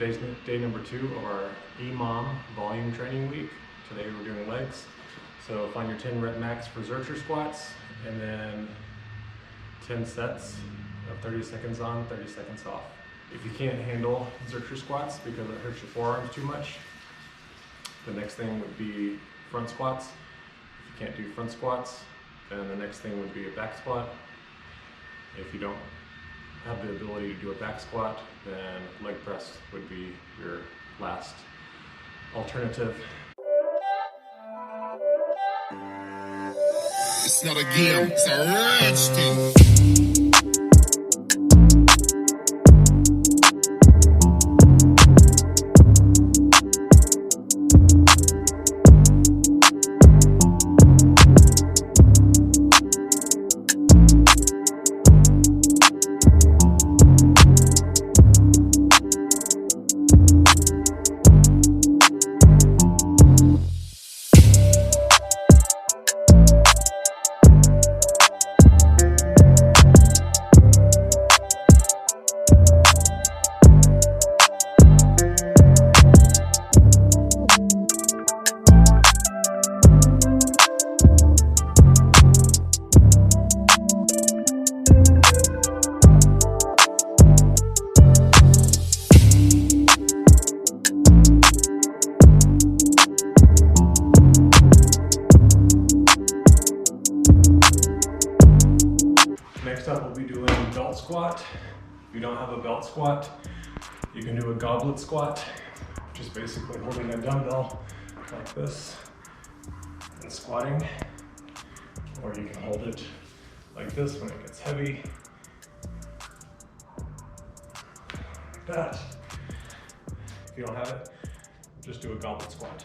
Today's day number 2 of our EMOM volume training week. Today we're doing legs. So find your 10 rep max for Zercher squats and then 10 sets of 30 seconds on, 30 seconds off. If you can't handle Zercher squats because it hurts your forearms too much, the next thing would be front squats. If you can't do front squats, then the next thing would be a back squat. If you don't have the ability to do a back squat, then leg press would be your last alternative. It's not a game, it's a rich thing. Next up, we'll be doing belt squat. If you don't have a belt squat, you can do a goblet squat, which is basically holding a dumbbell like this and squatting. Or you can hold it like this when it gets heavy, like that. If you don't have it, just do a goblet squat.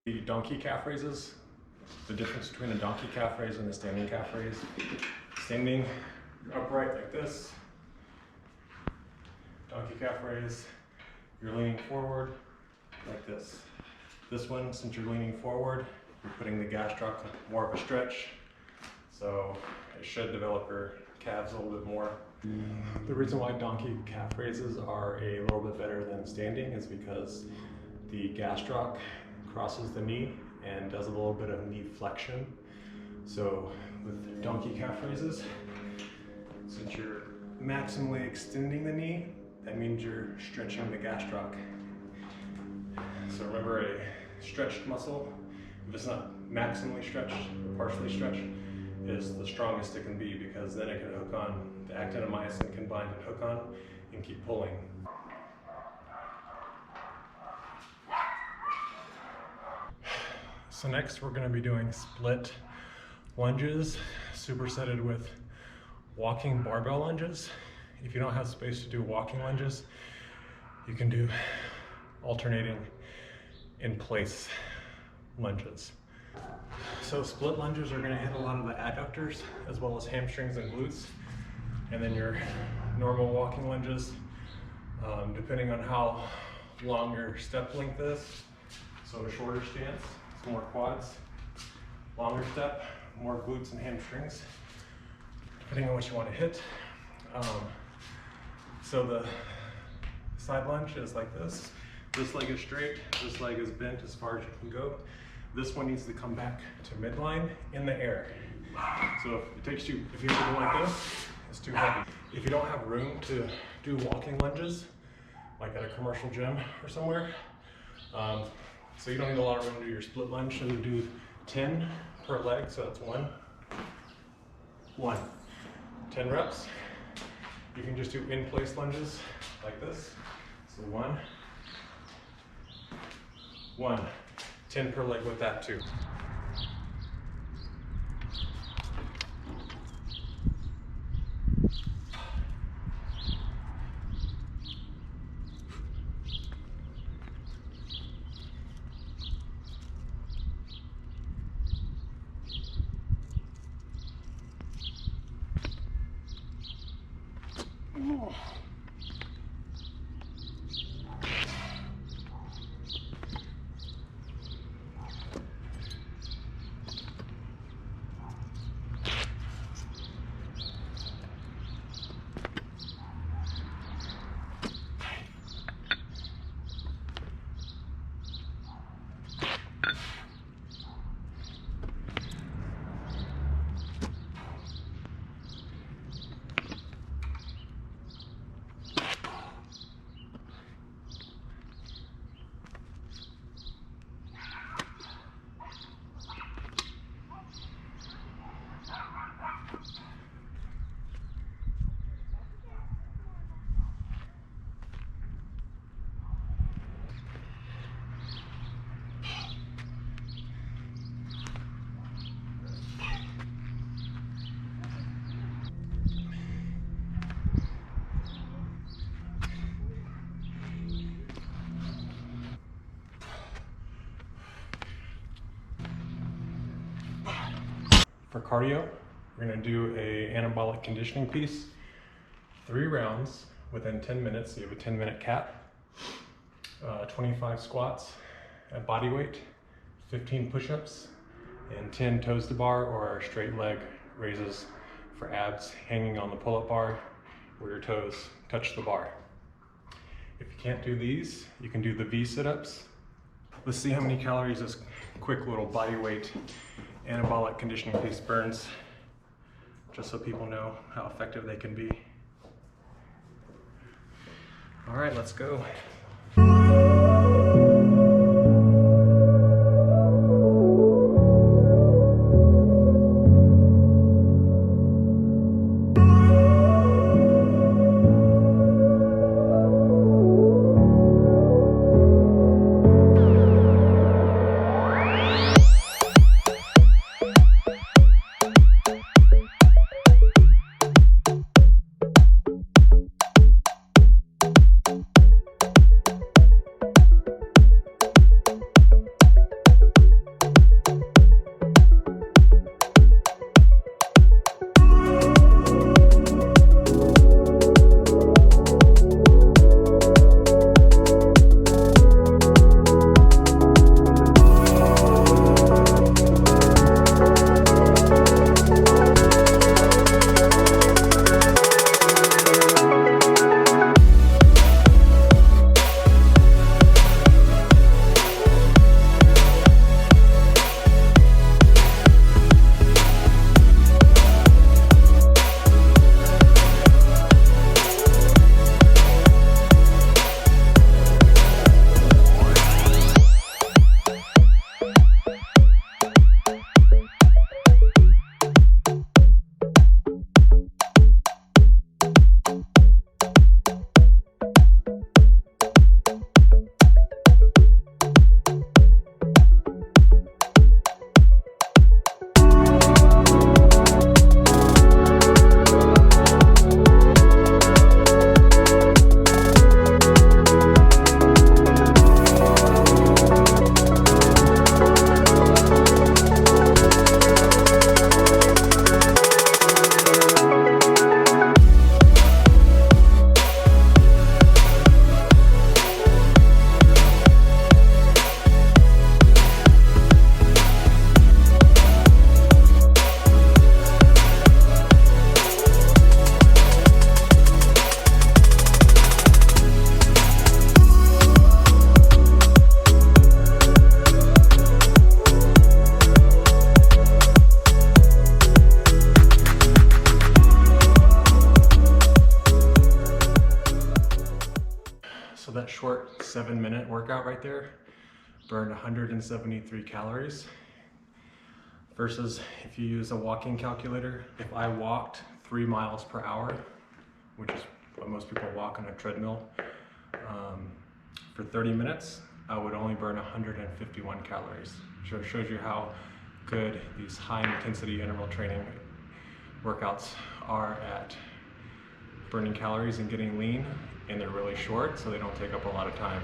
The donkey calf raises, the difference between a donkey calf raise and a standing calf raise. Standing, you're upright like this. Donkey calf raise, you're leaning forward like this. This one, since you're leaning forward, you're putting the gastroc more of a stretch, so it should develop your calves a little bit more. The reason why donkey calf raises are a little bit better than standing is because the gastroc crosses the knee and does a little bit of knee flexion. So with donkey calf raises, since you're maximally extending the knee, that means you're stretching the gastroc. So remember, a stretched muscle, if it's not maximally stretched or partially stretched, is the strongest it can be, because then it can hook on, the actinomyosin can bind and hook on and keep pulling. So next we're going to be doing split lunges, supersetted with walking barbell lunges. If you don't have space to do walking lunges, you can do alternating in place lunges. So split lunges are going to hit a lot of the adductors as well as hamstrings and glutes. And then your normal walking lunges, depending on how long your step length is. So a shorter stance, more quads, longer step, more glutes and hamstrings, depending on what you want to hit. So the side lunge is like this. This leg is straight, this leg is bent as far as you can go. This one needs to come back to midline in the air. So if it takes you, if you have to go like this, it's too heavy. If you don't have room to do walking lunges, like at a commercial gym or somewhere, so you don't need a lot of room to do your split lunge, so you do 10 per leg, so that's 10 reps. You can just do in-place lunges like this. So 10 per leg with that too. For cardio, we're gonna do a anabolic conditioning piece, 3 rounds within 10 minutes. So you have a 10-minute cap, 25 squats at body weight, 15 push-ups, and 10 toes to bar or straight leg raises for abs hanging on the pull-up bar where your toes touch the bar. If you can't do these, you can do the V sit-ups. Let's see how many calories this quick little body weight anabolic conditioning piece burns, just so people know how effective they can be. All right, let's go. That short 7-minute workout right there burned 173 calories versus if you use a walking calculator. If I walked 3 miles per hour, which is what most people walk on a treadmill, for 30 minutes, I would only burn 151 calories. So it shows you how good these high intensity interval training workouts are at burning calories and getting lean, and they're really short, so they don't take up a lot of time.